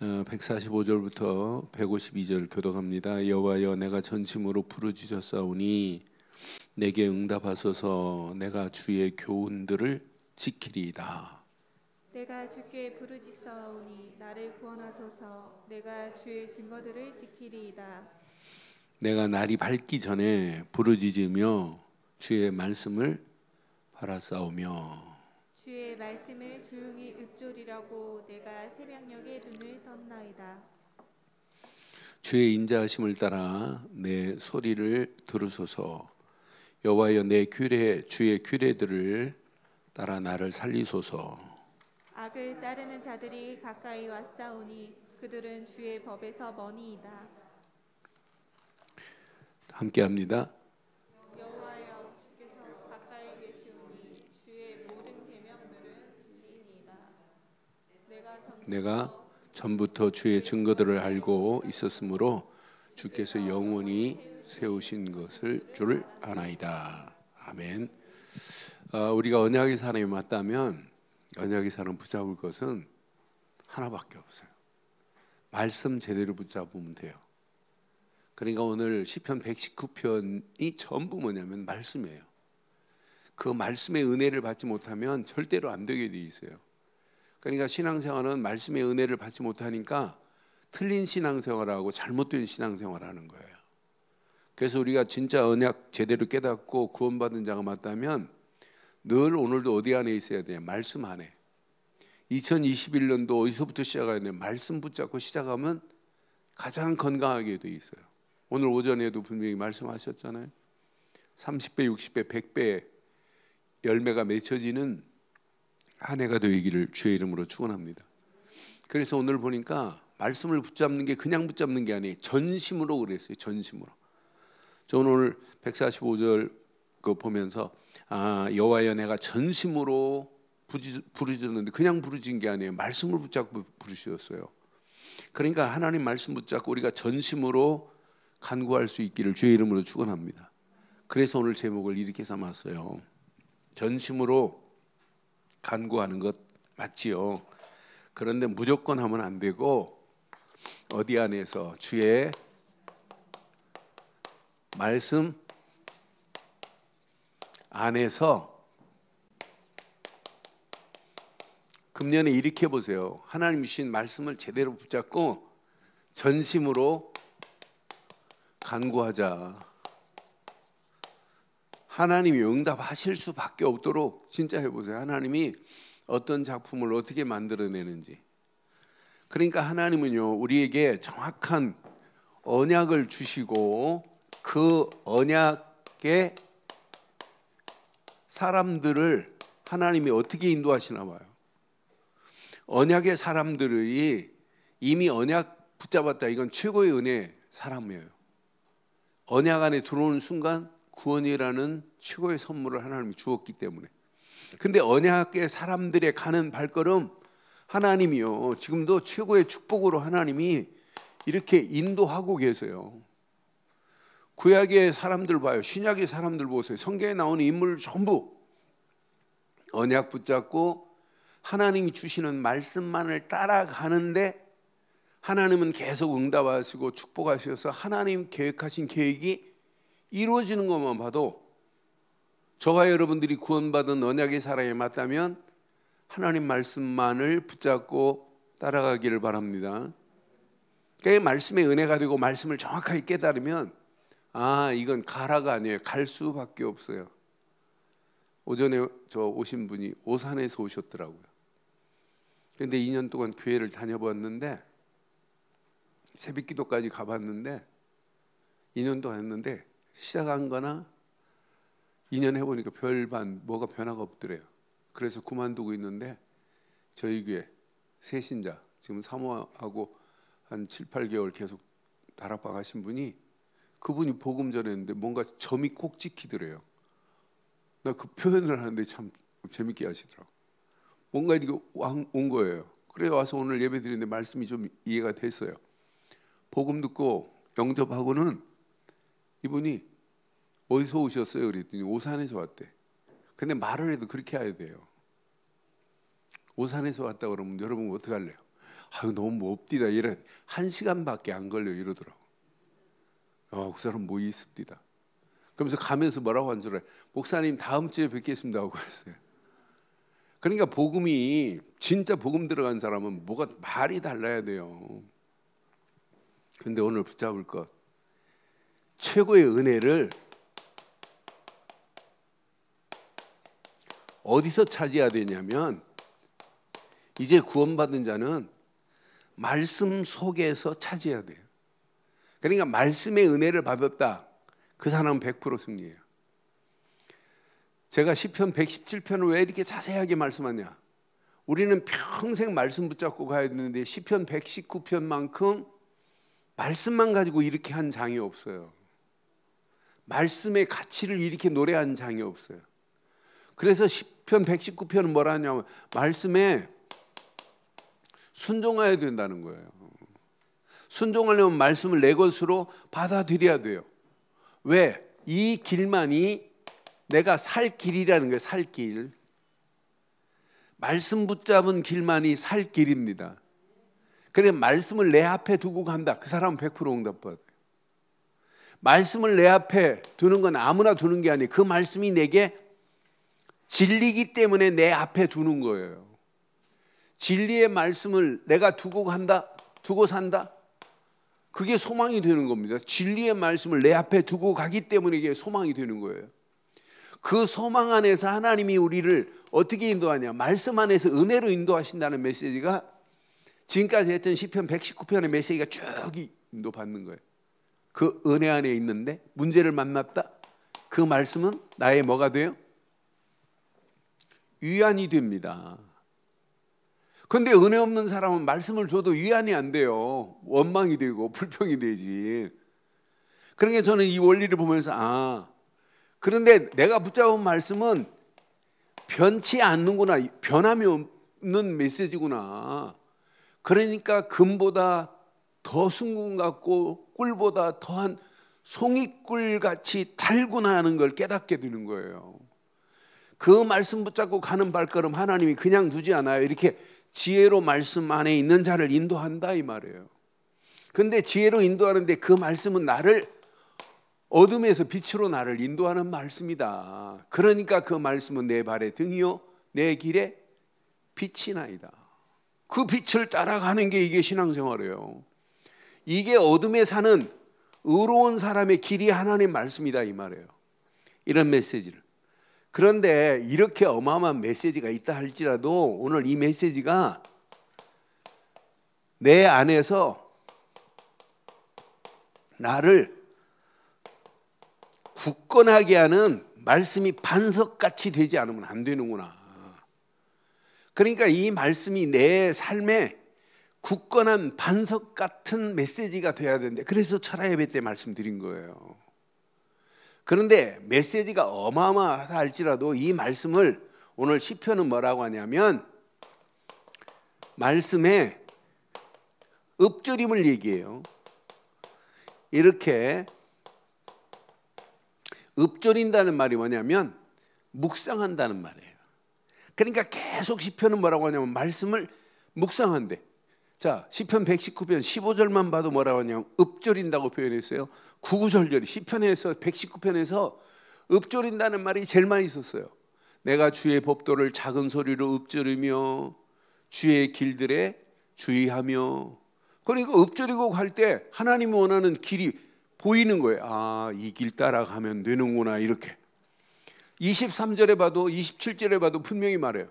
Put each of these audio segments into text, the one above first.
145절부터 152절 교독합니다. 여호와여 내가 전심으로 부르짖었사오니 내게 응답하소서. 내가 주의 교훈들을 지키리이다. 내가 주께 부르짖사오니 나를 구원하소서. 내가 주의 증거들을 지키리이다. 내가 날이 밝기 전에 부르짖으며 주의 말씀을 바라싸우며 주의 말씀을 조용히 읊조리라고 내가 새벽녘에 눈을 떴나이다. 주의 인자하심을 따라 내 소리를 들으소서. 여호와여 내 규례 주의 규례들을 따라 나를 살리소서. 악을 따르는 자들이 가까이 왔사오니 그들은 주의 법에서 머니이다. 함께합니다. 여호와여 주께서 가까이 계시오니 주의 모든 계명들은 진리니이다. 내가 전부터 주의 증거들을 알고 있었으므로 주께서 영원히 세우신 것을 줄 아나이다. 아멘. 우리가 언약의 사람이 맞다면 언약의 사람 붙잡을 것은 하나밖에 없어요. 말씀 제대로 붙잡으면 돼요. 그러니까 오늘 시편 119편이 전부 뭐냐면 말씀이에요. 그 말씀의 은혜를 받지 못하면 절대로 안 되게 돼 있어요. 그러니까 신앙생활은 말씀의 은혜를 받지 못하니까 틀린 신앙생활하고 잘못된 신앙생활하는 거예요. 그래서 우리가 진짜 언약 제대로 깨닫고 구원받은 자가 맞다면 늘 오늘도 어디 안에 있어야 돼요? 말씀 안에. 2021년도 어디서부터 시작해야 돼요? 말씀 붙잡고 시작하면 가장 건강하게 돼 있어요. 오늘 오전에도 분명히 말씀하셨잖아요. 30배, 60배, 100배 열매가 맺혀지는 한 해가 되기를 주의 이름으로 축원합니다. 그래서 오늘 보니까 말씀을 붙잡는 게 그냥 붙잡는 게 아니에요. 전심으로 그랬어요. 전심으로. 저 오늘 145절 그 보면서 여호와여 내가 전심으로 부르짖었는데 그냥 부르짖은 게 아니에요. 말씀을 붙잡고 부르짖었어요. 그러니까 하나님 말씀 붙잡고 우리가 전심으로 간구할 수 있기를 주의 이름으로 축원합니다. 그래서 오늘 제목을 이렇게 삼았어요. 전심으로 간구하는 것 맞지요. 그런데 무조건 하면 안 되고 어디 안에서 주의 말씀 안에서 금년에 이렇게 해보세요. 하나님 주신 말씀을 제대로 붙잡고 전심으로 간구하자. 하나님이 응답하실 수밖에 없도록 진짜 해보세요. 하나님이 어떤 작품을 어떻게 만들어내는지. 그러니까 하나님은요 우리에게 정확한 언약을 주시고 그 언약의 사람들을 하나님이 어떻게 인도하시나 봐요. 언약의 사람들이 이미 언약 붙잡았다. 이건 최고의 은혜 사람이에요. 언약 안에 들어오는 순간 구원이라는 최고의 선물을 하나님이 주었기 때문에. 근데 언약의 사람들의 가는 발걸음 하나님이요 지금도 최고의 축복으로 하나님이 이렇게 인도하고 계세요. 구약의 사람들 봐요. 신약의 사람들 보세요. 성경에 나오는 인물 전부 언약 붙잡고 하나님이 주시는 말씀만을 따라가는데 하나님은 계속 응답하시고 축복하셔서 하나님 계획하신 계획이 이루어지는 것만 봐도 저와 여러분들이 구원받은 언약의 사랑에 맞다면 하나님 말씀만을 붙잡고 따라가기를 바랍니다. 그러니까 말씀의 은혜가 되고 말씀을 정확하게 깨달으면 이건 가라가 아니에요. 갈 수밖에 없어요. 오전에 저 오신 분이 오산에서 오셨더라고요. 그런데 2년 동안 교회를 다녀봤는데 새벽 기도까지 가봤는데 2년 동안 했는데 시작한 거나 2년 해보니까 별반 뭐가 변화가 없더래요. 그래서 그만두고 있는데 저희 교회 새신자 지금 사모하고 한 7, 8개월 계속 다락방 하신 분이 그분이 복음 전했는데 뭔가 점이 꼭 찍히더래요. 나 그 표현을 하는데 참 재밌게 하시더라고. 뭔가 이렇게 온 거예요. 그래 와서 오늘 예배 드리는데 말씀이 좀 이해가 됐어요. 복음 듣고 영접하고는 이분이 어디서 오셨어요? 그랬더니 오산에서 왔대. 근데 말을 해도 그렇게 해야 돼요. 오산에서 왔다 그러면 여러분 어떻게 할래요? 아유 너무 몹디다 이래. 1시간밖에 안 걸려 이러더라고. 그 사람 뭐 있습니다. 그러면서 가면서 뭐라고 한 줄 알아요? 목사님 다음 주에 뵙겠습니다 하고 했어요. 그러니까 복음이 진짜 복음 들어간 사람은 뭐가 말이 달라야 돼요. 근데 오늘 붙잡을 것, 최고의 은혜를 어디서 찾아야 되냐면, 이제 구원받은 자는 말씀 속에서 찾아야 돼요. 그러니까 말씀의 은혜를 받았다, 그 사람은 100% 승리예요. 제가 시편 117편을 왜 이렇게 자세하게 말씀하냐? 우리는 평생 말씀 붙잡고 가야 되는데 시편 119편만큼 말씀만 가지고 이렇게 한 장이 없어요. 말씀의 가치를 이렇게 노래한 장이 없어요. 그래서 시편 119편은 뭐라 하냐면 말씀에 순종해야 된다는 거예요. 순종하려면 말씀을 내 것으로 받아들여야 돼요. 왜? 이 길만이 내가 살 길이라는 거예요. 살 길. 말씀 붙잡은 길만이 살 길입니다. 그래서 말씀을 내 앞에 두고 간다, 그 사람은 100% 응답받아요. 말씀을 내 앞에 두는 건 아무나 두는 게 아니에요. 그 말씀이 내게 진리이기 때문에 내 앞에 두는 거예요. 진리의 말씀을 내가 두고 간다, 두고 산다, 그게 소망이 되는 겁니다. 진리의 말씀을 내 앞에 두고 가기 때문에 이게 소망이 되는 거예요. 그 소망 안에서 하나님이 우리를 어떻게 인도하냐? 말씀 안에서 은혜로 인도하신다는 메시지가 지금까지 했던 시편 119편의 메시지가 쭉 인도받는 거예요. 그 은혜 안에 있는데 문제를 만났다? 그 말씀은 나의 뭐가 돼요? 위안이 됩니다. 그런데 은혜 없는 사람은 말씀을 줘도 위안이 안 돼요. 원망이 되고 불평이 되지. 그러니까 저는 이 원리를 보면서 그런데 내가 붙잡은 말씀은 변치 않는구나, 변함이 없는 메시지구나. 그러니까 금보다 더 순금 같고 꿀보다 더한 송이꿀같이 달구나 하는 걸 깨닫게 되는 거예요. 그 말씀 붙잡고 가는 발걸음 하나님이 그냥 두지 않아요. 이렇게 지혜로 말씀 안에 있는 자를 인도한다 이 말이에요. 그런데 지혜로 인도하는데 그 말씀은 나를 어둠에서 빛으로 나를 인도하는 말씀이다. 그러니까 그 말씀은 내 발의 등이요 내 길에 빛이 나이다. 그 빛을 따라가는 게 이게 신앙생활이에요. 이게 어둠에 사는 의로운 사람의 길이 하나님 말씀이다 이 말이에요. 이런 메시지를. 그런데 이렇게 어마어마한 메시지가 있다 할지라도 오늘 이 메시지가 내 안에서 나를 굳건하게 하는 말씀이 반석같이 되지 않으면 안 되는구나. 그러니까 이 말씀이 내 삶에 굳건한 반석 같은 메시지가 돼야 되는데, 그래서 철야 예배 때 말씀드린 거예요. 그런데 메시지가 어마어마하다 할지라도 이 말씀을 오늘 시편은 뭐라고 하냐면 말씀에 읊조림을 얘기해요. 이렇게 읊조린다는 말이 뭐냐면 묵상한다는 말이에요. 그러니까 계속 시편은 뭐라고 하냐면 말씀을 묵상한대. 자, 시편 119편 15절만 봐도 뭐라고 하냐면 읊조린다고 표현했어요. 구구절절히 시편에서 119편에서 읊조린다는 말이 제일 많이 있었어요. 내가 주의 법도를 작은 소리로 읊조리며 주의 길들에 주의하며. 그러니까 읊조리고 갈 때 하나님이 원하는 길이 보이는 거예요. 이 길 따라가면 되는구나 이렇게. 23절에 봐도 27절에 봐도 분명히 말해요.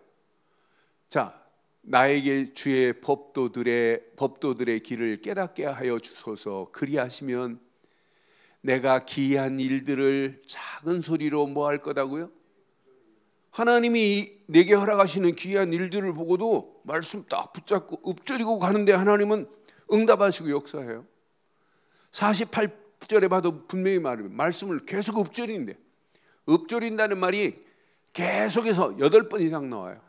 자, 나에게 주의 법도들의 길을 깨닫게 하여 주소서. 그리하시면 내가 기이한 일들을 작은 소리로 뭐 할 거다고요? 하나님이 내게 허락하시는 기이한 일들을 보고도 말씀 딱 붙잡고 읊조리고 가는데 하나님은 응답하시고 역사해요. 48절에 봐도 분명히 말해요. 말씀을 계속 읊조리는데, 읊조린다는 말이 계속해서 8번 이상 나와요.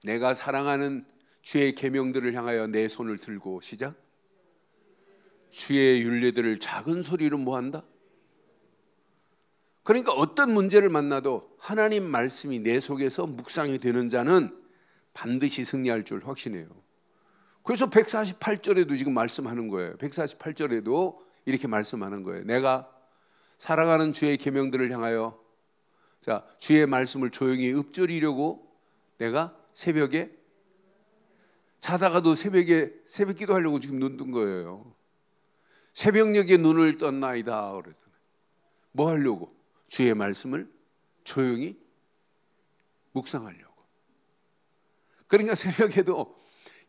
내가 사랑하는 주의 계명들을 향하여 내 손을 들고 시작. 주의 율례들을 작은 소리로 뭐한다? 그러니까 어떤 문제를 만나도 하나님 말씀이 내 속에서 묵상이 되는 자는 반드시 승리할 줄 확신해요. 그래서 148절에도 지금 말씀하는 거예요. 148절에도 이렇게 말씀하는 거예요. 내가 사랑하는 주의 계명들을 향하여, 자, 주의 말씀을 조용히 읊조리려고 내가 새벽에 자다가도 새벽에 새벽 기도하려고 지금 눈 뜬 거예요. 새벽녘에 눈을 떴나이다 그러잖아요. 뭐 하려고? 주의 말씀을 조용히 묵상하려고. 그러니까 새벽에도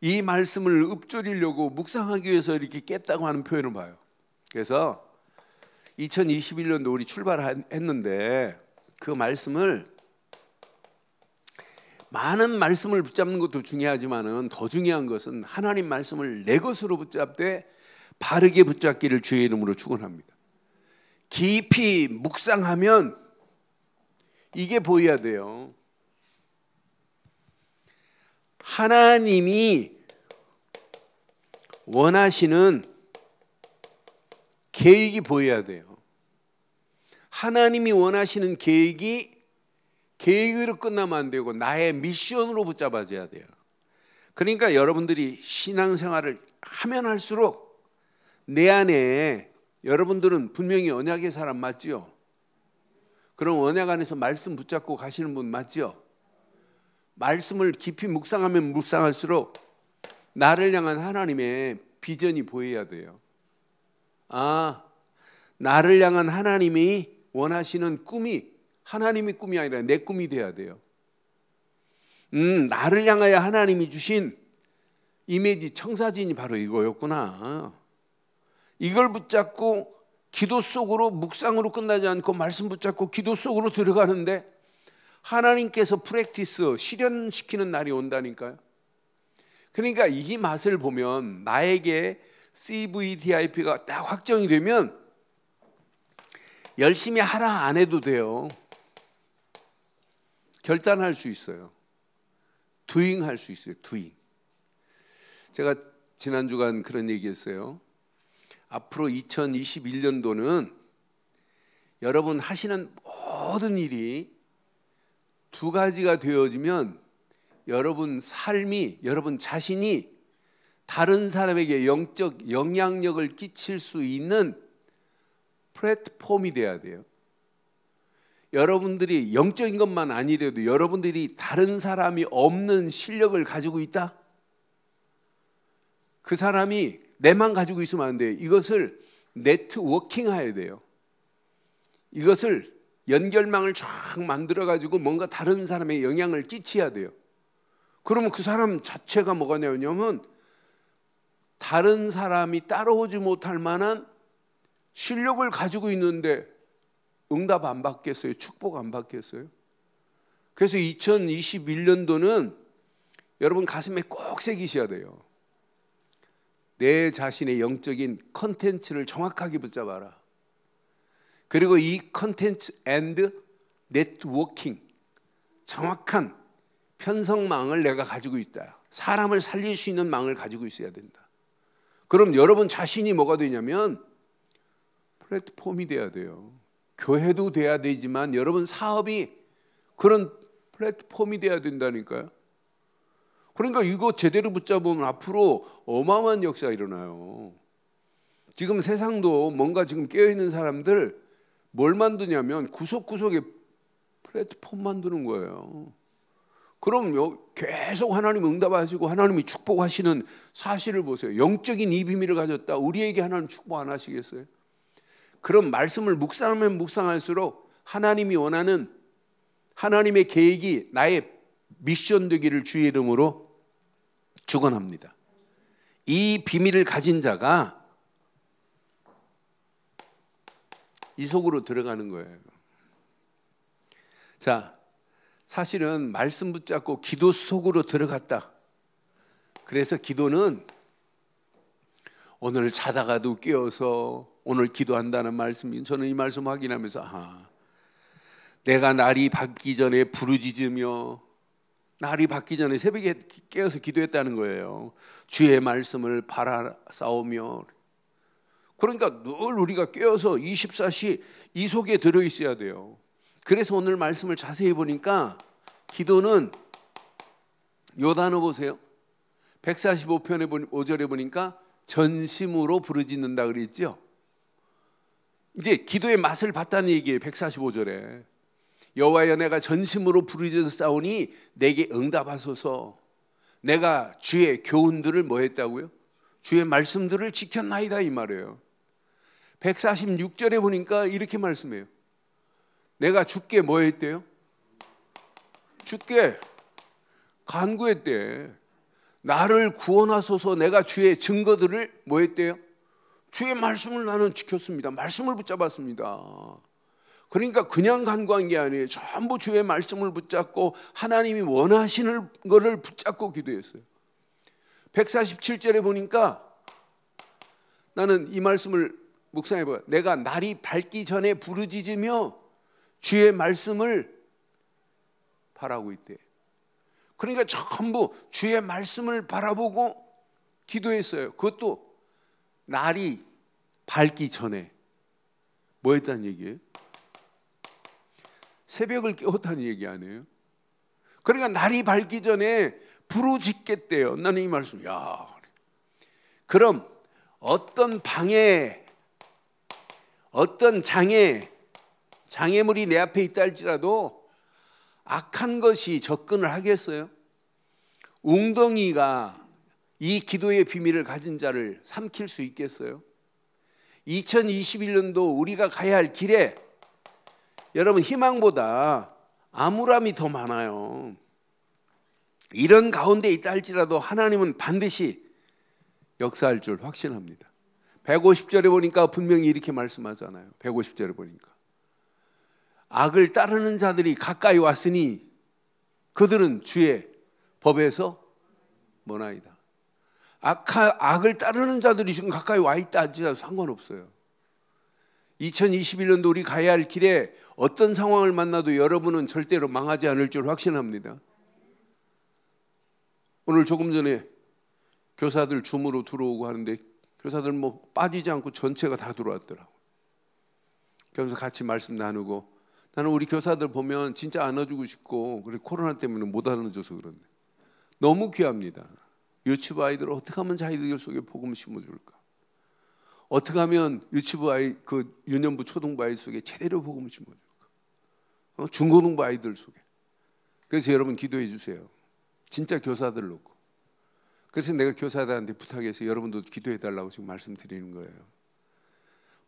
이 말씀을 읊조리려고 묵상하기 위해서 이렇게 깼다고 하는 표현을 봐요. 그래서 2021년도 우리 출발했는데 그 말씀을, 많은 말씀을 붙잡는 것도 중요하지만은 더 중요한 것은 하나님 말씀을 내 것으로 붙잡되 바르게 붙잡기를 주의 이름으로 축원합니다. 깊이 묵상하면 이게 보여야 돼요. 하나님이 원하시는 계획이 보여야 돼요. 하나님이 원하시는 계획으로 끝나면 안 되고 나의 미션으로 붙잡아줘야 돼요. 그러니까 여러분들이 신앙생활을 하면 할수록 내 안에, 여러분들은 분명히 언약의 사람 맞지요? 그럼 언약 안에서 말씀 붙잡고 가시는 분 맞지요? 말씀을 깊이 묵상하면 묵상할수록 나를 향한 하나님의 비전이 보여야 돼요. 아, 나를 향한 하나님이 원하시는 꿈이 하나님의 꿈이 아니라 내 꿈이 돼야 돼요. 나를 향하여 하나님이 주신 이미지, 청사진이 바로 이거였구나. 이걸 붙잡고 기도 속으로, 묵상으로 끝나지 않고 말씀 붙잡고 기도 속으로 들어가는데 하나님께서 프랙티스, 실현시키는 날이 온다니까요. 그러니까 이 맛을 보면 나에게 CVDIP가 딱 확정이 되면 열심히 하라 안 해도 돼요. 결단할 수 있어요. doing 할 수 있어요. doing. 제가 지난 주간 그런 얘기했어요. 앞으로 2021년도는 여러분 하시는 모든 일이 두 가지가 되어지면 여러분 삶이, 여러분 자신이 다른 사람에게 영적 영향력을 끼칠 수 있는 플랫폼이 돼야 돼요. 여러분들이 영적인 것만 아니래도 여러분들이 다른 사람이 없는 실력을 가지고 있다? 그 사람이 내만 가지고 있으면 안 돼요. 이것을 네트워킹 해야 돼요. 이것을 연결망을 쫙 만들어 가지고 뭔가 다른 사람에게 영향을 끼쳐야 돼요. 그러면 그 사람 자체가 뭐가 되냐면 다른 사람이 따라오지 못할 만한 실력을 가지고 있는데 응답 안 받겠어요? 축복 안 받겠어요? 그래서 2021년도는 여러분 가슴에 꼭 새기셔야 돼요. 내 자신의 영적인 컨텐츠를 정확하게 붙잡아라. 그리고 이 컨텐츠 앤드 네트워킹, 정확한 편성망을 내가 가지고 있다. 사람을 살릴 수 있는 망을 가지고 있어야 된다. 그럼 여러분 자신이 뭐가 되냐면 플랫폼이 돼야 돼요. 교회도 돼야 되지만 여러분 사업이 그런 플랫폼이 돼야 된다니까요. 그러니까 이거 제대로 붙잡으면 앞으로 어마어마한 역사가 일어나요. 지금 세상도 뭔가 지금 깨어있는 사람들 뭘 만드냐면 구석구석에 플랫폼 만드는 거예요. 그럼 계속 하나님 응답하시고 하나님이 축복하시는 사실을 보세요. 영적인 이 비밀을 가졌다. 우리에게 하나님 축복 안 하시겠어요? 그럼 말씀을 묵상하면 묵상할수록 하나님이 원하는 하나님의 계획이 나의 미션 되기를 주의 이름으로 축원합니다. 이 비밀을 가진 자가 이 속으로 들어가는 거예요. 자, 사실은 말씀 붙잡고 기도 속으로 들어갔다. 그래서 기도는 오늘 자다가도 깨어서 오늘 기도한다는 말씀이, 저는 이 말씀 확인하면서 내가 날이 밝기 전에 부르짖으며, 날이 밝기 전에 새벽에 깨어서 기도했다는 거예요. 주의 말씀을 바라싸우며. 그러니까 늘 우리가 깨어서 24시 이 속에 들어있어야 돼요. 그래서 오늘 말씀을 자세히 보니까 기도는 요 단어 보세요. 145편에 5절에 보니까 전심으로 부르짖는다 그랬죠. 이제 기도의 맛을 봤다는 얘기예요. 145절에 여호와여 내가 전심으로 부르짖어 싸우니 내게 응답하소서. 내가 주의 교훈들을 뭐 했다고요? 주의 말씀들을 지켰나이다 이 말이에요. 146절에 보니까 이렇게 말씀해요. 내가 주께 뭐 했대요? 주께 간구했대. 나를 구원하소서. 내가 주의 증거들을 뭐 했대요? 주의 말씀을 나는 지켰습니다. 말씀을 붙잡았습니다. 그러니까 그냥 간구한 게 아니에요. 전부 주의 말씀을 붙잡고 하나님이 원하시는 것을 붙잡고 기도했어요. 147절에 보니까 나는 이 말씀을 묵상해봐요. 내가 날이 밝기 전에 부르짖으며 주의 말씀을 바라고 있대. 그러니까 전부 주의 말씀을 바라보고 기도했어요. 그것도 날이 밝기 전에. 뭐 했다는 얘기예요? 새벽을 깨웠다는 얘기 아니에요? 그러니까 날이 밝기 전에 부르짖겠대요. 나는 이 말씀, 야, 그럼 어떤 방해, 어떤 장애물이 내 앞에 있다 할지라도 악한 것이 접근을 하겠어요? 웅덩이가 이 기도의 비밀을 가진 자를 삼킬 수 있겠어요? 2021년도 우리가 가야 할 길에 여러분 희망보다 암울함이 더 많아요. 이런 가운데 있다 할지라도 하나님은 반드시 역사할 줄 확신합니다. 150절에 보니까 분명히 이렇게 말씀하잖아요. 150절에 보니까 악을 따르는 자들이 가까이 왔으니 그들은 주의 법에서 머나이다. 악을 따르는 자들이 지금 가까이 와 있다 할지라도 상관없어요. 2021년도 우리 가야 할 길에 어떤 상황을 만나도 여러분은 절대로 망하지 않을 줄 확신합니다. 오늘 조금 전에 교사들 줌으로 들어오고 하는데 교사들 뭐 빠지지 않고 전체가 다 들어왔더라고요. 그래서 같이 말씀 나누고 나는 우리 교사들 보면 진짜 안아주고 싶고 그래 코로나 때문에 못 안아줘서 그런데 너무 귀합니다. 유치부 아이들을 어떻게 하면 자기들 속에 복음을 심어줄까? 어떻게 하면 유치부 아이 그 유년부 초등부 아이 속에 제대로 복음을 심어줄까? 중고등부 아이들 속에. 그래서 여러분 기도해 주세요. 진짜 교사들 놓고. 그래서 내가 교사들한테 부탁해서 여러분도 기도해 달라고 지금 말씀드리는 거예요.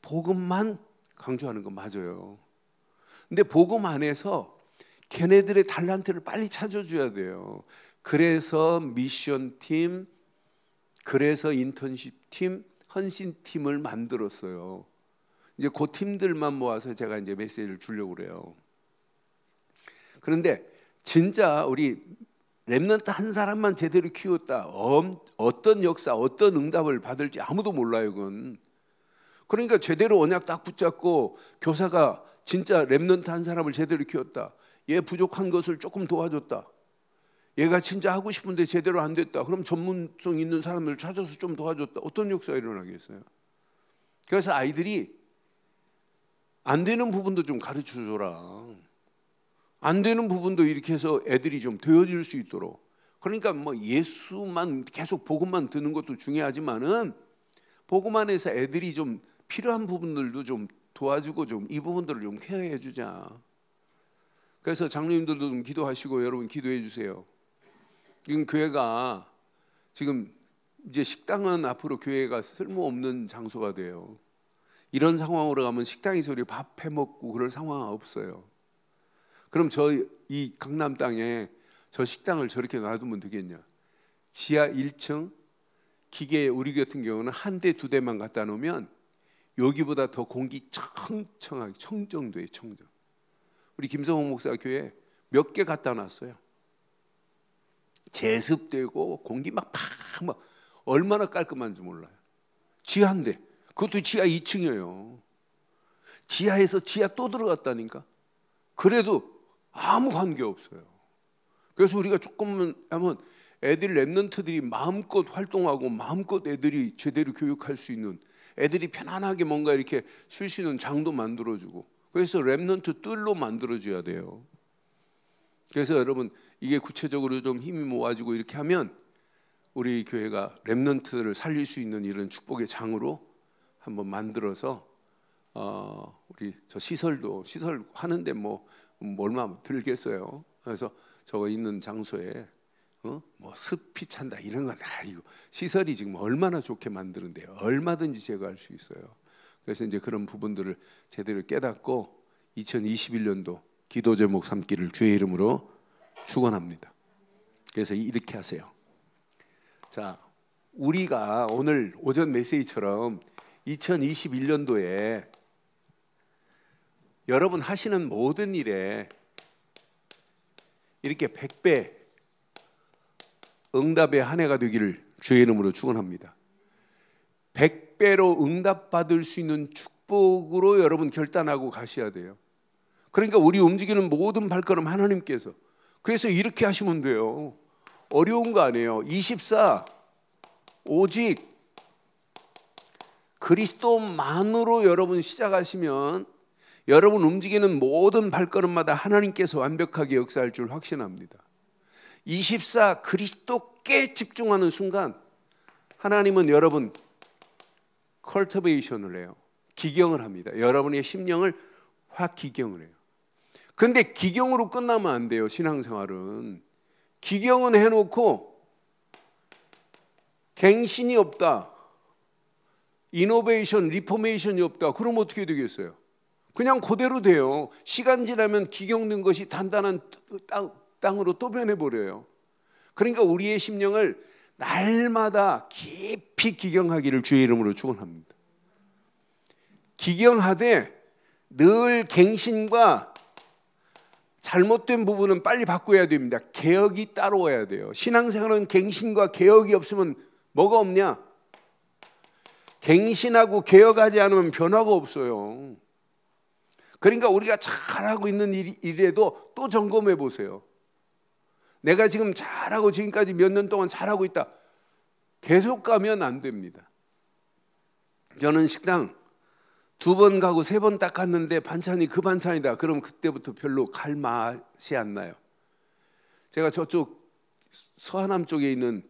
복음만 강조하는 거 맞아요. 근데 복음 안에서 걔네들의 달란트를 빨리 찾아줘야 돼요. 그래서 미션팀, 그래서 인턴십팀, 헌신팀을 만들었어요. 이제 그 팀들만 모아서 제가 이제 메시지를 주려고 그래요. 그런데 진짜 우리 렘넌트 한 사람만 제대로 키웠다. 어떤 역사, 어떤 응답을 받을지 아무도 몰라요, 그건. 그러니까 제대로 언약 딱 붙잡고 교사가 진짜 렘넌트 한 사람을 제대로 키웠다. 얘 부족한 것을 조금 도와줬다. 얘가 진짜 하고 싶은데 제대로 안 됐다. 그럼 전문성 있는 사람을 찾아서 좀 도와줬다. 어떤 역사가 일어나겠어요? 그래서 아이들이 안 되는 부분도 좀 가르쳐줘라. 안 되는 부분도 이렇게 해서 애들이 좀 되어질 수 있도록. 그러니까 뭐 예수만 계속 복음만 듣는 것도 중요하지만은 복음 안에서 애들이 좀 필요한 부분들도 좀 도와주고 좀 이 부분들을 좀 케어해 주자. 그래서 장로님들도 좀 기도하시고 여러분 기도해 주세요. 지금 교회가 지금 이제 식당은 앞으로 교회가 쓸모없는 장소가 돼요. 이런 상황으로 가면 식당에서 우리 밥 해먹고 그럴 상황은 없어요. 그럼 저 이 강남 땅에 저 식당을 저렇게 놔두면 되겠냐? 지하 1층 기계 우리 같은 경우는 한 대, 두 대만 갖다 놓으면 여기보다 더 공기 청청하게 청정돼요. 청정. 우리 김성호 목사 교회 몇 개 갖다 놨어요. 제습되고 공기 막 얼마나 깔끔한지 몰라요. 지하인데 그것도 지하 2층이에요. 지하에서 지하 또 들어갔다니까. 그래도 아무 관계 없어요. 그래서 우리가 조금만 하면 애들 랩런트들이 마음껏 활동하고 마음껏 애들이 제대로 교육할 수 있는 애들이 편안하게 뭔가 이렇게 쉴 수 있는 장도 만들어주고 그래서 랩런트 뜰로 만들어줘야 돼요. 그래서 여러분 이게 구체적으로 좀 힘이 모아지고 이렇게 하면 우리 교회가 렘넌트를 살릴 수 있는 이런 축복의 장으로 한번 만들어서 우리 저 시설 하는데 뭐 얼마 들겠어요. 그래서 저거 있는 장소에 뭐 습이 찬다 이런 건 이거 시설이 지금 얼마나 좋게 만드는데요. 얼마든지 제거할 수 있어요. 그래서 이제 그런 부분들을 제대로 깨닫고 2021년도 기도 제목 삼기를 주의 이름으로 축원합니다. 그래서 이렇게 하세요. 자, 우리가 오늘 오전 메시지처럼 2021년도에 여러분 하시는 모든 일에 이렇게 100배 응답의 한 해가 되기를 주의 이름으로 축원합니다. 100배로 응답받을 수 있는 축복으로 여러분 결단하고 가셔야 돼요. 그러니까 우리 움직이는 모든 발걸음 하나님께서, 그래서 이렇게 하시면 돼요. 어려운 거 아니에요. 24 오직 그리스도만으로 여러분 시작하시면 여러분 움직이는 모든 발걸음마다 하나님께서 완벽하게 역사할 줄 확신합니다. 24 그리스도께 집중하는 순간 하나님은 여러분 컬티베이션을 해요. 기경을 합니다. 여러분의 심령을 확 기경을 해요. 근데 기경으로 끝나면 안 돼요. 신앙생활은 기경은 해놓고 갱신이 없다, 이노베이션, 리포메이션이 없다, 그럼 어떻게 되겠어요? 그냥 그대로 돼요. 시간 지나면 기경된 것이 단단한 땅으로 또 변해버려요. 그러니까 우리의 심령을 날마다 깊이 기경하기를 주의 이름으로 축원합니다. 기경하되 늘 갱신과 잘못된 부분은 빨리 바꿔야 됩니다. 개혁이 따라와야 돼요. 신앙생활은 갱신과 개혁이 없으면 뭐가 없냐? 갱신하고 개혁하지 않으면 변화가 없어요. 그러니까 우리가 잘하고 있는 일에도 또 점검해 보세요. 내가 지금 잘하고 지금까지 몇 년 동안 잘하고 있다. 계속 가면 안 됩니다. 저는 식당 2번 가고 3번 딱 갔는데 반찬이 그 반찬이다. 그럼 그때부터 별로 갈 맛이 안 나요. 제가 저쪽 서하남 쪽에 있는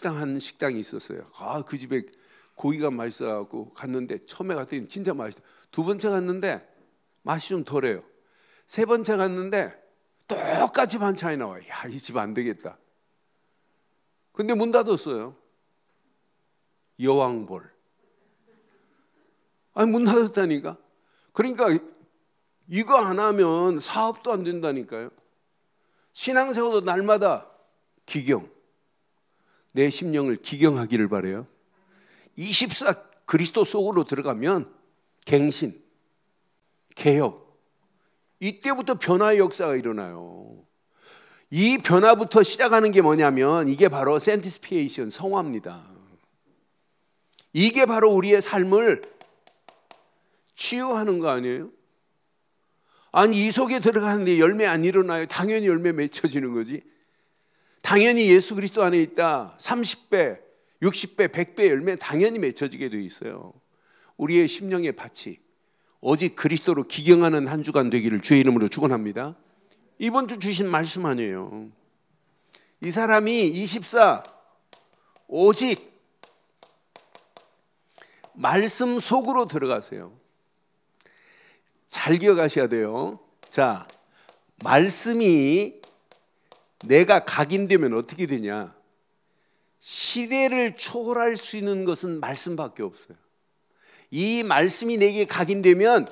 한 식당이 있었어요. 그 집에 고기가 맛있어갖고 갔는데 처음에 갔더니 진짜 맛있다. 2번째 갔는데 맛이 좀 덜해요. 3번째 갔는데 똑같이 반찬이 나와요. 야, 이 집 안 되겠다. 근데 문 닫았어요. 여왕볼. 아니, 문 닫았다니까. 그러니까 이거 안 하면 사업도 안 된다니까요. 신앙생활도 날마다 기경, 내 심령을 기경하기를 바라요. 24 그리스도 속으로 들어가면 갱신, 개혁, 이때부터 변화의 역사가 일어나요. 이 변화부터 시작하는 게 뭐냐면 이게 바로 센티스피에이션, 성화입니다. 이게 바로 우리의 삶을 치유하는 거 아니에요? 아니, 이 속에 들어가는데 열매 안 일어나요? 당연히 열매 맺혀지는 거지. 당연히 예수 그리스도 안에 있다. 30배, 60배, 100배 열매 당연히 맺혀지게 돼 있어요. 우리의 심령의 밭이 오직 그리스도로 기경하는 한 주간 되기를 주의 이름으로 축원합니다. 이번 주 주신 말씀 아니에요. 이 사람이 24 오직 말씀 속으로 들어가세요. 잘 기억하셔야 돼요. 자, 말씀이 내가 각인되면 어떻게 되냐? 시대를 초월할 수 있는 것은 말씀밖에 없어요. 이 말씀이 내게 각인되면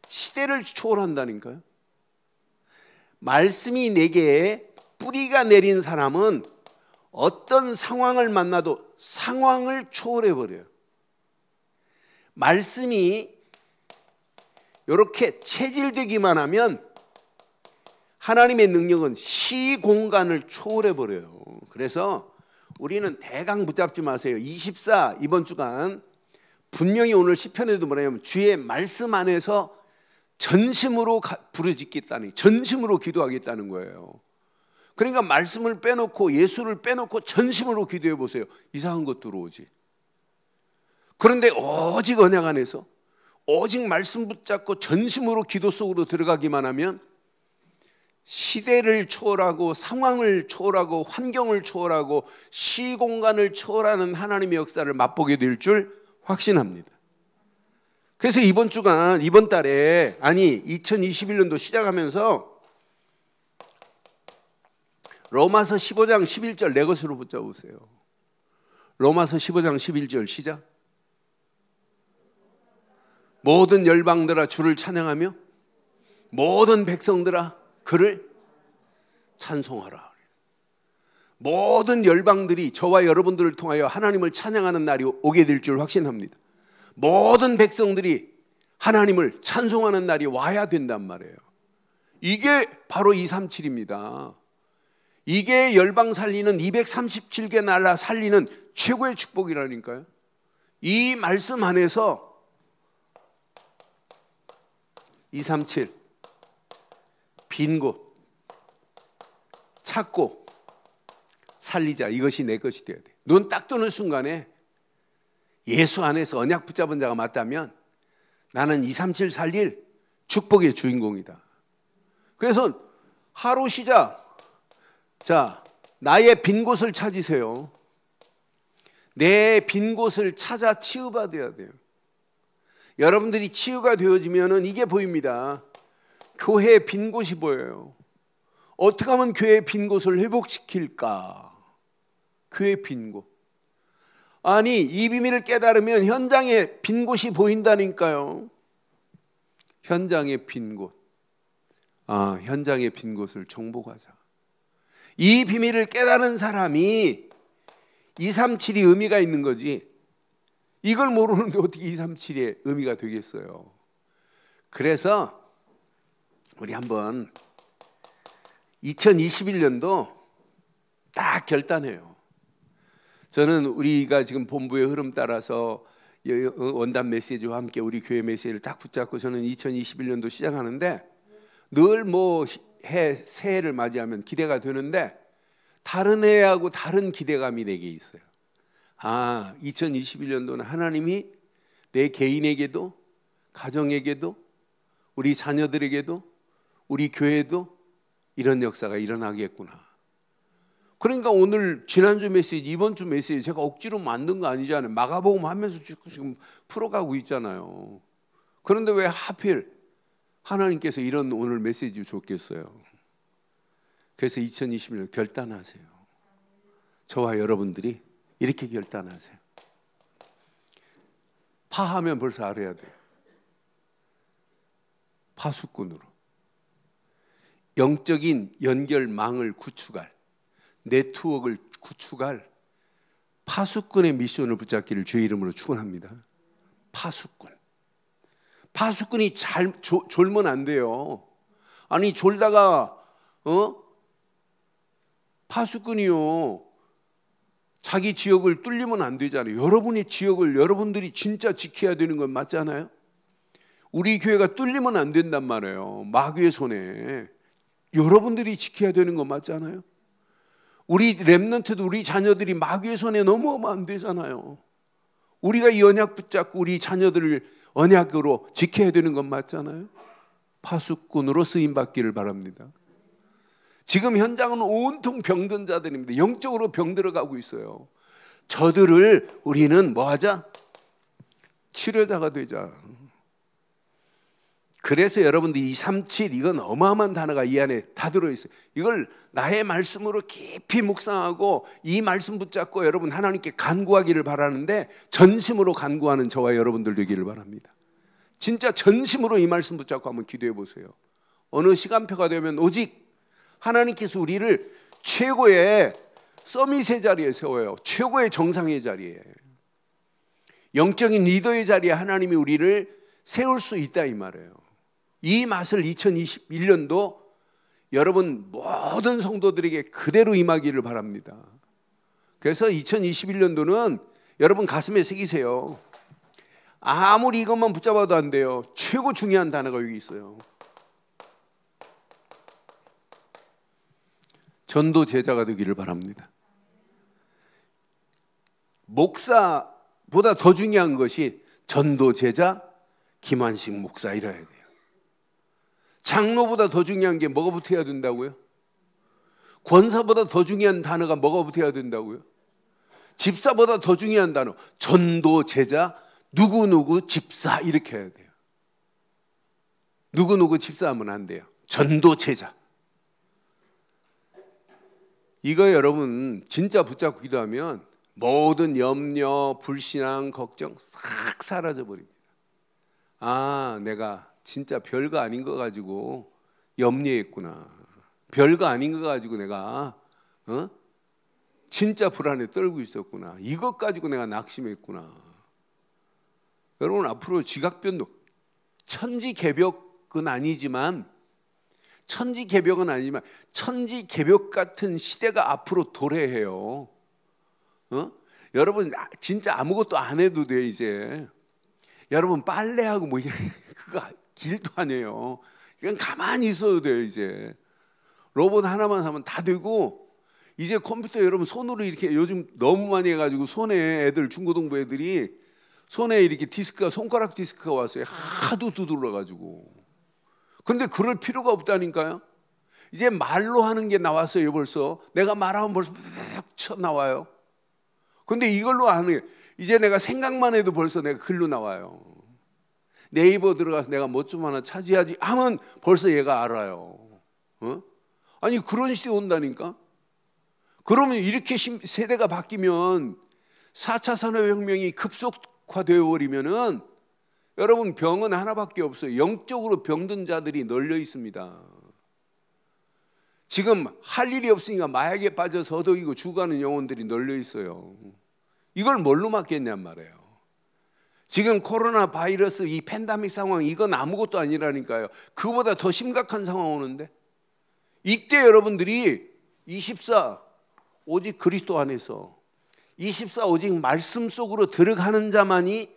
시대를 초월한다니까요. 말씀이 내게 뿌리가 내린 사람은 어떤 상황을 만나도 상황을 초월해버려요. 말씀이 이렇게 체질되기만 하면 하나님의 능력은 시공간을 초월해버려요. 그래서 우리는 대강 붙잡지 마세요. 24 이번 주간 분명히 오늘 시편에도 뭐냐면 주의 말씀 안에서 전심으로 부르짖겠다는, 전심으로 기도하겠다는 거예요. 그러니까 말씀을 빼놓고 예수를 빼놓고 전심으로 기도해 보세요. 이상한 것 들어오지. 그런데 오직 언약 안에서 오직 말씀 붙잡고 전심으로 기도 속으로 들어가기만 하면 시대를 초월하고 상황을 초월하고 환경을 초월하고 시공간을 초월하는 하나님의 역사를 맛보게 될 줄 확신합니다. 그래서 이번 달에 2021년도 시작하면서 로마서 15장 11절 내 것으로 붙잡으세요. 로마서 15장 11절 시작. 모든 열방들아 주를 찬양하며 모든 백성들아 그를 찬송하라. 모든 열방들이 저와 여러분들을 통하여 하나님을 찬양하는 날이 오게 될 줄 확신합니다. 모든 백성들이 하나님을 찬송하는 날이 와야 된단 말이에요. 이게 바로 237입니다. 이게 열방 살리는 237개 나라 살리는 최고의 축복이라니까요. 이 말씀 안에서 237 빈 곳 찾고 살리자. 이것이 내 것이 되어야 돼. 눈 딱 뜨는 순간에 예수 안에서 언약 붙잡은 자가 맞다면 나는 237 살릴 축복의 주인공이다. 그래서 하루 시작. 자, 나의 빈 곳을 찾으세요. 내 빈 곳을 찾아 치유받아야 돼요. 여러분들이 치유가 되어지면 이게 보입니다. 교회의 빈 곳이 보여요. 어떻게 하면 교회의 빈 곳을 회복시킬까? 교회의 빈 곳. 아니, 이 비밀을 깨달으면 현장에 빈 곳이 보인다니까요. 현장의 빈 곳. 현장의 빈 곳을 정복하자. 이 비밀을 깨달은 사람이 237이 의미가 있는 거지. 이걸 모르는데 어떻게 237의 의미가 되겠어요. 그래서 우리 한번 2021년도 딱 결단해요. 저는 우리가 지금 본부의 흐름 따라서 원단 메시지와 함께 우리 교회 메시지를 딱 붙잡고 저는 2021년도 시작하는데 늘 새해를 맞이하면 기대가 되는데 다른 해하고 다른 기대감이 내게 있어요. 2021년도는 하나님이 내 개인에게도 가정에게도 우리 자녀들에게도 우리 교회도 이런 역사가 일어나겠구나. 그러니까 오늘 지난주 메시지, 이번 주 메시지 제가 억지로 만든 거 아니잖아요. 마가복음 하면서 지금 풀어가고 있잖아요. 그런데 왜 하필 하나님께서 이런 오늘 메시지 줬겠어요? 그래서 2021년 결단하세요. 저와 여러분들이 이렇게 결단하세요. 파하면 벌써 알아야 돼요. 파수꾼으로 영적인 연결망을 구축할, 네트워크를 구축할 파수꾼의 미션을 붙잡기를 주의 이름으로 축원합니다. 파수꾼이 졸면 안 돼요. 아니 졸다가 파수꾼이요 자기 지역을 뚫리면 안 되잖아요. 여러분의 지역을 여러분들이 진짜 지켜야 되는 건 맞잖아요. 우리 교회가 뚫리면 안 된단 말이에요. 마귀의 손에 여러분들이 지켜야 되는 건 맞잖아요. 우리 렘넌트도 우리 자녀들이 마귀의 손에 넘어오면 안 되잖아요. 우리가 이 언약 붙잡고 우리 자녀들을 언약으로 지켜야 되는 건 맞잖아요. 파수꾼으로 쓰임받기를 바랍니다. 지금 현장은 온통 병든 자들입니다. 영적으로 병들어가고 있어요. 저들을 우리는 뭐 하자? 치료자가 되자. 그래서 여러분들 237 이건 어마어마한 단어가 이 안에 다 들어있어요. 이걸 나의 말씀으로 깊이 묵상하고 이 말씀 붙잡고 여러분 하나님께 간구하기를 바라는데 전심으로 간구하는 저와 여러분들 되기를 바랍니다. 진짜 전심으로 이 말씀 붙잡고 한번 기도해 보세요. 어느 시간표가 되면 오직 하나님께서 우리를 최고의 서밋의 자리에 세워요. 최고의 정상의 자리에, 영적인 리더의 자리에 하나님이 우리를 세울 수 있다 이 말이에요. 이 맛을 2021년도 여러분 모든 성도들에게 그대로 임하기를 바랍니다. 그래서 2021년도는 여러분 가슴에 새기세요. 아무리 이것만 붙잡아도 안 돼요. 최고 중요한 단어가 여기 있어요. 전도 제자가 되기를 바랍니다. 목사보다 더 중요한 것이 전도 제자 김환식 목사 이래야 돼요. 장로보다 더 중요한 게 뭐가 붙어야 된다고요? 권사보다 더 중요한 단어가 뭐가 붙어야 된다고요? 집사보다 더 중요한 단어, 전도, 제자, 누구누구 집사 이렇게 해야 돼요. 누구누구 집사하면 안 돼요. 전도, 제자. 이거 여러분 진짜 붙잡고 기도하면 모든 염려, 불신앙, 걱정 싹 사라져 버립니다. 아, 내가 진짜 별거 아닌 거 가지고 염려했구나. 별거 아닌 거 가지고 내가 진짜 불안에 떨고 있었구나. 이것 가지고 내가 낙심했구나. 여러분 앞으로 지각변도 천지개벽은 아니지만 천지개벽 같은 시대가 앞으로 도래해요. 여러분 진짜 아무것도 안 해도 돼 이제. 여러분 빨래하고 뭐 그거 길도 아니에요. 그냥 가만히 있어도 돼요 이제. 로봇 하나만 하면 다 되고, 이제 컴퓨터 여러분 손으로 이렇게 요즘 너무 많이 해가지고 손에 애들 중고등부 애들이 손에 이렇게 디스크가 손가락 디스크가 왔어요. 하도 두드러가지고. 근데 그럴 필요가 없다니까요. 이제 말로 하는 게 나왔어요 벌써. 내가 말하면 벌써 막 쳐 나와요. 근데 이걸로 하는, 이제 내가 생각만 해도 벌써 내가 글로 나와요. 네이버 들어가서 내가 뭐 좀 하나 차지하지 하면 벌써 얘가 알아요. 아니 그런 시대 온다니까. 그러면 이렇게 세대가 바뀌면 4차 산업혁명이 급속화되어 버리면은 여러분 병은 하나밖에 없어요. 영적으로 병든 자들이 널려 있습니다. 지금 할 일이 없으니까 마약에 빠져서 허덕이고 죽어가는 영혼들이 널려 있어요. 이걸 뭘로 막겠냔 말이에요. 지금 코로나 바이러스 이 팬데믹 상황 이건 아무것도 아니라니까요. 그보다 더 심각한 상황 오는데, 이때 여러분들이 24 오직 그리스도 안에서 24 오직 말씀 속으로 들어가는 자만이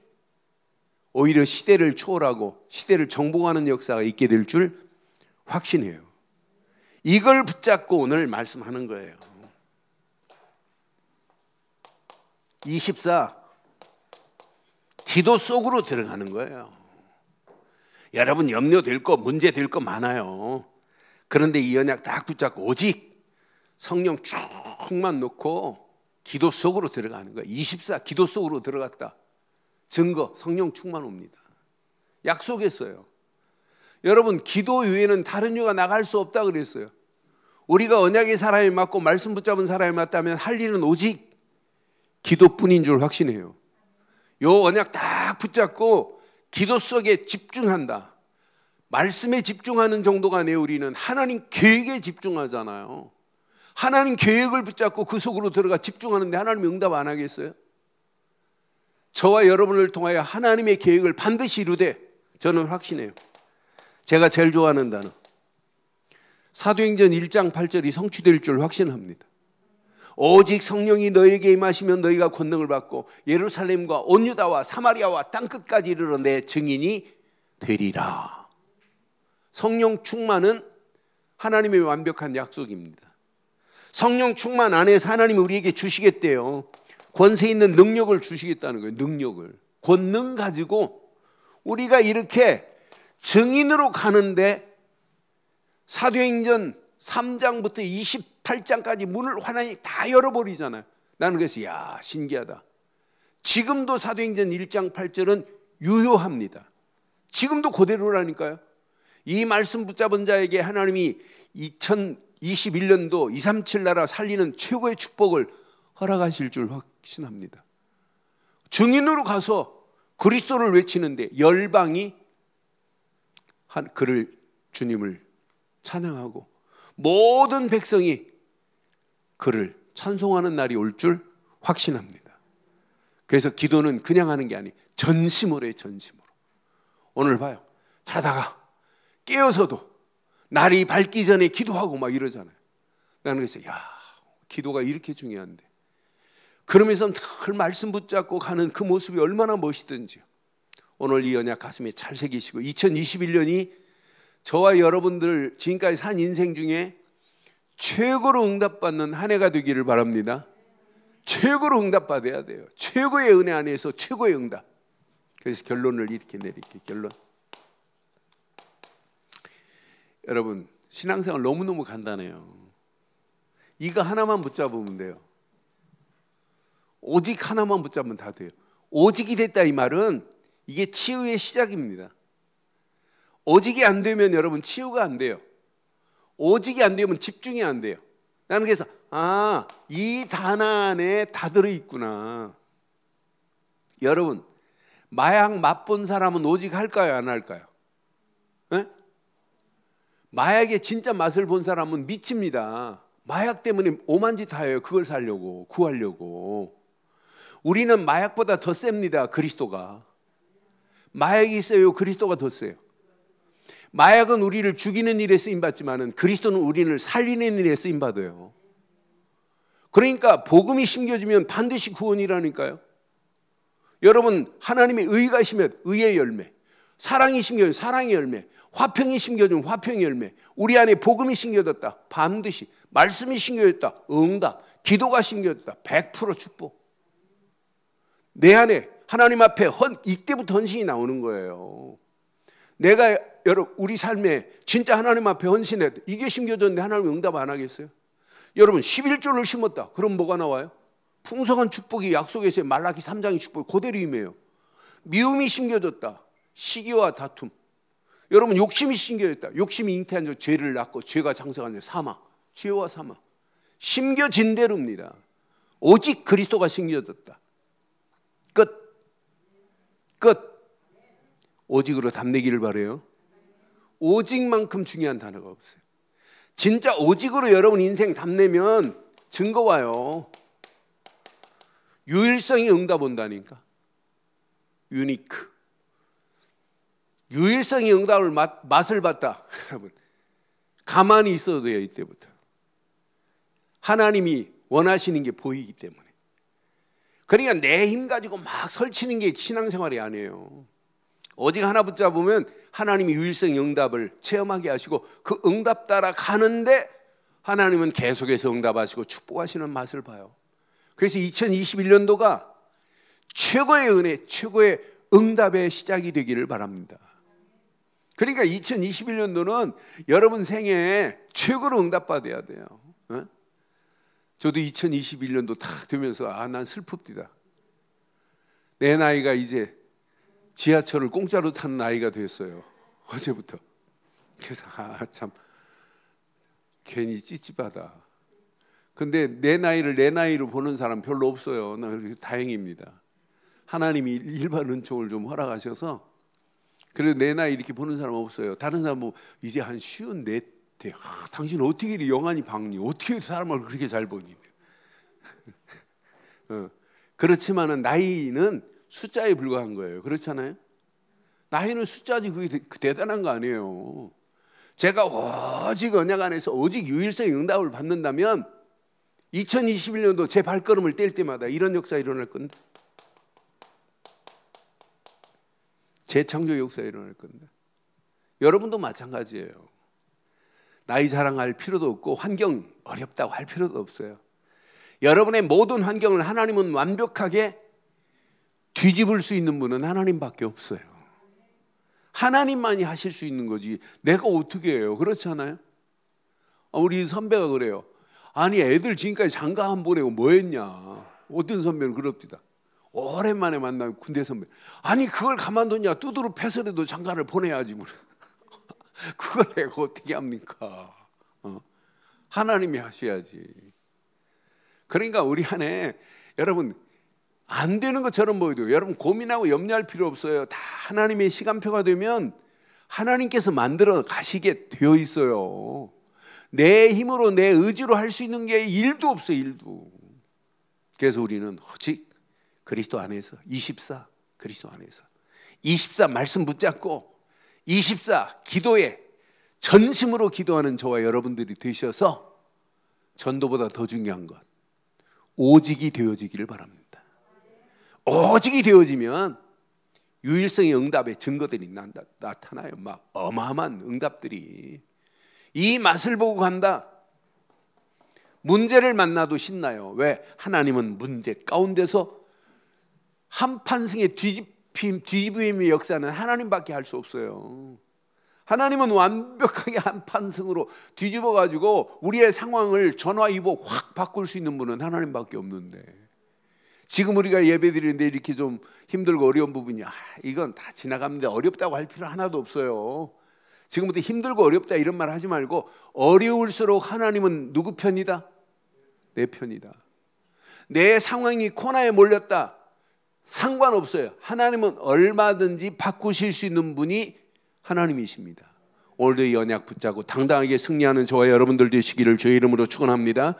오히려 시대를 초월하고 시대를 정복하는 역사가 있게 될 줄 확신해요. 이걸 붙잡고 오늘 말씀하는 거예요. 24 기도 속으로 들어가는 거예요. 여러분 염려될 거 문제될 거 많아요. 그런데 이 언약 딱 붙잡고 오직 성령 쭉만 놓고 기도 속으로 들어가는 거예요. 24 기도 속으로 들어갔다. 증거 성령 충만 옵니다. 약속했어요. 여러분 기도 외에는 다른 유가 나갈 수 없다 그랬어요. 우리가 언약의 사람이 맞고 말씀 붙잡은 사람이 맞다면 할 일은 오직 기도뿐인 줄 확신해요. 요 언약 딱 붙잡고 기도 속에 집중한다. 말씀에 집중하는 정도가 아니에요. 우리는 하나님 계획에 집중하잖아요. 하나님 계획을 붙잡고 그 속으로 들어가 집중하는데 하나님이 응답 안 하겠어요? 저와 여러분을 통하여 하나님의 계획을 반드시 이루되 저는 확신해요. 제가 제일 좋아하는 단어 사도행전 1장 8절이 성취될 줄 확신합니다. 오직 성령이 너에게 임하시면 너희가 권능을 받고 예루살렘과 온 유다와 사마리아와 땅끝까지 이르러 내 증인이 되리라. 성령 충만은 하나님의 완벽한 약속입니다. 성령 충만 안에서 하나님이 우리에게 주시겠대요. 권세 있는 능력을 주시겠다는 거예요. 능력을. 권능 가지고 우리가 이렇게 증인으로 가는데 사도행전 3장부터 28장까지 문을 하나님 다 열어버리잖아요. 나는 그래서 야 신기하다. 지금도 사도행전 1장 8절은 유효합니다. 지금도 그대로라니까요. 이 말씀 붙잡은 자에게 하나님이 2021년도 237 나라 살리는 최고의 축복을 허락하실 줄 확신합니다. 증인으로 가서 그리스도를 외치는데 열방이 그를 주님을 찬양하고 모든 백성이 그를 찬송하는 날이 올 줄 확신합니다. 그래서 기도는 그냥 하는 게 아니에요. 전심으로 해요. 전심으로. 오늘 봐요. 자다가 깨어서도 날이 밝기 전에 기도하고 막 이러잖아요. 나는 그래서 야 기도가 이렇게 중요한데 그러면서 늘 말씀 붙잡고 가는 그 모습이 얼마나 멋있든지요. 오늘 이 언약 가슴에 잘 새기시고 2021년이 저와 여러분들 지금까지 산 인생 중에 최고로 응답받는 한 해가 되기를 바랍니다. 최고로 응답받아야 돼요. 최고의 은혜 안에서 최고의 응답. 그래서 결론을 이렇게 내릴게요. 결론. 여러분, 신앙생활 너무너무 간단해요. 이거 하나만 붙잡으면 돼요. 오직 하나만 붙잡으면 다 돼요. 오직이 됐다 이 말은 이게 치유의 시작입니다. 오직이 안 되면 여러분 치유가 안 돼요. 오직이 안 되면 집중이 안 돼요. 나는 그래서 이 단어 안에 다 들어있구나. 여러분, 마약 맛본 사람은 오직 할까요, 안 할까요? 네? 마약의 진짜 맛을 본 사람은 미칩니다. 마약 때문에 오만 짓 다 해요. 그걸 살려고, 구하려고. 우리는 마약보다 더 셉니다. 그리스도가. 마약이 세요, 그리스도가 더 세요. 마약은 우리를 죽이는 일에 쓰임받지만 그리스도는 우리를 살리는 일에 쓰임받아요. 그러니까 복음이 심겨지면 반드시 구원이라니까요. 여러분, 하나님의 의가 심면 의의 열매, 사랑이 심겨지면 사랑의 열매, 화평이 심겨지면 화평의 열매. 우리 안에 복음이 심겨졌다, 반드시. 말씀이 심겨졌다, 응답. 기도가 심겨졌다, 100% 축복. 내 안에 하나님 앞에 이때부터 헌신이 나오는 거예요. 내가 우리 삶에 진짜 하나님 앞에 헌신했다, 이게 심겨졌는데 하나님 응답 안 하겠어요? 여러분, 11조를 심었다. 그럼 뭐가 나와요? 풍성한 축복이 약속에서 말라기 3장의 축복이 그대로 임해요. 미움이 심겨졌다. 시기와 다툼. 여러분, 욕심이 심겨졌다. 욕심이 잉태한 자 죄를 낳고 죄가 장성한 자 사막. 죄와 사막. 심겨진 대로입니다. 오직 그리스도가 심겨졌다. 끝. 오직으로 답내기를 바라요. 오직만큼 중요한 단어가 없어요. 진짜 오직으로 여러분 인생 답내면 증거 와요. 유일성이 응답 온다니까. 유니크. 유일성이 응답을 맛을 봤다. 여러분, 가만히 있어도 돼요. 이때부터 하나님이 원하시는 게 보이기 때문에. 그러니까 내 힘 가지고 막 설치는 게 신앙생활이 아니에요. 오직 하나 붙잡으면 하나님이 유일성 응답을 체험하게 하시고 그 응답 따라 가는데 하나님은 계속해서 응답하시고 축복하시는 맛을 봐요. 그래서 2021년도가 최고의 은혜, 최고의 응답의 시작이 되기를 바랍니다. 그러니까 2021년도는 여러분 생애에 최고로 응답받아야 돼요. 저도 2021년도 딱 되면서 난 슬픕니다. 내 나이가 이제 지하철을 공짜로 타는 나이가 됐어요. 어제부터. 그래서 참 괜히 찝찝하다. 근데 내 나이를 내 나이로 보는 사람 별로 없어요. 나 다행입니다. 하나님이 일반 은총을 좀 허락하셔서 그래도 내 나이 이렇게 보는 사람 없어요. 다른 사람 뭐 이제 한 54대. 당신 어떻게 이렇게 영안이 밝니? 어떻게 사람을 그렇게 잘 보니? 그렇지만은 나이는 숫자에 불과한 거예요. 그렇잖아요? 나이는 숫자지 그게 대단한 거 아니에요. 제가 오직 언약 안에서 오직 유일성의 응답을 받는다면 2021년도 제 발걸음을 뗄 때마다 이런 역사 일어날 건데, 재창조 역사 일어날 건데, 여러분도 마찬가지예요. 나이 자랑할 필요도 없고 환경 어렵다고 할 필요도 없어요. 여러분의 모든 환경을 하나님은 완벽하게 뒤집을 수 있는 분은 하나님밖에 없어요. 하나님만이 하실 수 있는 거지 내가 어떻게 해요? 그렇잖아요? 우리 선배가 그래요. 아니 애들 지금까지 장가 안 보내고 뭐 했냐. 어떤 선배는 그럽니다. 오랜만에 만난 군대 선배. 아니 그걸 가만뒀냐. 두드러 패서라도 장가를 보내야지. 그걸 내가 어떻게 합니까? 하나님이 하셔야지. 그러니까 우리 안에 여러분 안 되는 것처럼 보여도 여러분 고민하고 염려할 필요 없어요. 다 하나님의 시간표가 되면 하나님께서 만들어 가시게 되어 있어요. 내 힘으로 내 의지로 할 수 있는 게 일도 없어요. 일도. 그래서 우리는 오직 그리스도 안에서 24 그리스도 안에서 24 말씀 붙잡고 24 기도에 전심으로 기도하는 저와 여러분들이 되셔서 전도보다 더 중요한 것 오직이 되어지기를 바랍니다. 오직이 되어지면 유일성의 응답의 증거들이 나타나요. 막 어마어마한 응답들이. 이 맛을 보고 간다. 문제를 만나도 신나요. 왜? 하나님은 문제 가운데서 한판승의 뒤집힘의 역사는 하나님밖에 할 수 없어요. 하나님은 완벽하게 한 판승으로 뒤집어 가지고 우리의 상황을 전화위복 확 바꿀 수 있는 분은 하나님밖에 없는데, 지금 우리가 예배드리는데 이렇게 좀 힘들고 어려운 부분이 이건 다 지나갑니다. 어렵다고 할 필요 하나도 없어요. 지금부터 힘들고 어렵다 이런 말 하지 말고, 어려울수록 하나님은 누구 편이다? 내 편이다. 내 상황이 코너에 몰렸다, 상관없어요. 하나님은 얼마든지 바꾸실 수 있는 분이 하나님이십니다. 오늘도 이 언약 붙잡고 당당하게 승리하는 저와 여러분들 되시기를 주의 이름으로 축원합니다.